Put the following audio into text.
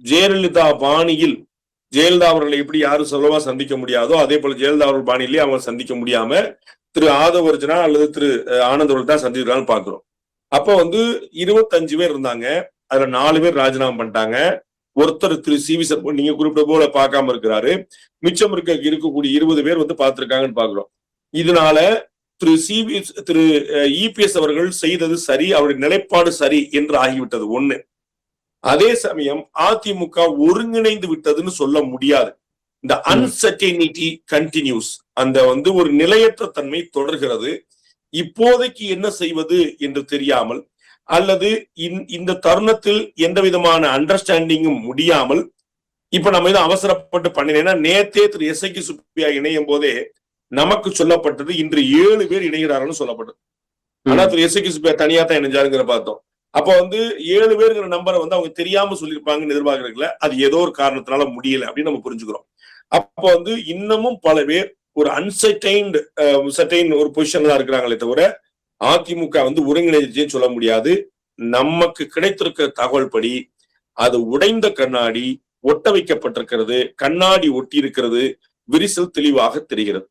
ஜெயலலிதா பாணியில் ஜெயலலிதா அவர்களை எப்படி யாரும் சுலபமா சந்திக்க முடியாதோ அதே போல ஜெயலலிதா அவர்கள் பாணியிலேயே அவங்க சந்திக்க முடியாம திரு ஆதவ அர்ஜுனா அல்லது திரு ஆனந்த் அவர்கள் தான் சந்திக்கிறான்னு பாக்குறோம். அப்ப 25 பேர் இருந்தாங்க. அதுல 4 பேர் ராஜினாமா பண்ணிட்டாங்க. ஒருத்தர் திரு சி.வி. சண்முகம் நீங்க குறிப்பிட்ட போல பார்க்காம இருக்கிறாரு. மிச்சம் இருக்கக்கூடிய 20 பேர் பார்த்திருக்காங்கன்னு பாக்குறோம். இதனால திரு இபிஎஸ் அவர்கள் செய்தது சரி, அவருடைய நிலைப்பாடு சரி என்று ஆகிவிட்டது ஒண்ணு. அதே சமயம் அதிமுக ஒருங்கிணைந்து விட்டதுன்னு சொல்ல முடியாது. இந்த அன்சர்டனிட்டி கண்டினியூஸ், அந்த ஒரு நிலையற்ற தன்மை தொடர்கிறது. இப்போதைக்கு என்ன செய்வது என்று தெரியாமல் அல்லது இந்த தருணத்தில் எந்த விதமான அண்டர்ஸ்டாண்டிங்கும் முடியாமல் இப்ப நம்ம இதை அவசரப்பட்டு பண்ணினேன்னா, நேத்தே திரு எஸ்.ஐ.கே. சுப்பியா இணையும் போதே நமக்கு சொல்லப்பட்டது இன்று 7 பேர் இணைகிறார்கள் சொல்லப்பட்டது. ஆனா திரு எஸ்.ஐ.கே. சுப்பியா தனியா தான் இணைஞ்சாருங்கிற பார்த்தோம். அப்ப 7 பேருங்கிற நம்பரை அவங்க தெரியாம சொல்லியிருப்பாங்கன்னு எதிர்பார்க்கறதுல அது ஏதோ ஒரு காரணத்தினால முடியல அப்படின்னு நம்ம புரிஞ்சுக்கிறோம். அப்ப இன்னமும் பல பேர் ஒரு சர்டைன் ஒரு பொசிஷன்ல தான் இருக்கிறாங்களே தவிர அதிமுக ஒருங்கிணைச்சுன்னு சொல்ல முடியாது. நமக்கு கிடைத்திருக்கிற தகவல் படி அது உடைந்த கண்ணாடி, ஒட்ட வைக்கப்பட்டிருக்கிறது, கண்ணாடி ஒட்டி இருக்கிறது, விரிசல் தெளிவாக தெரிகிறது.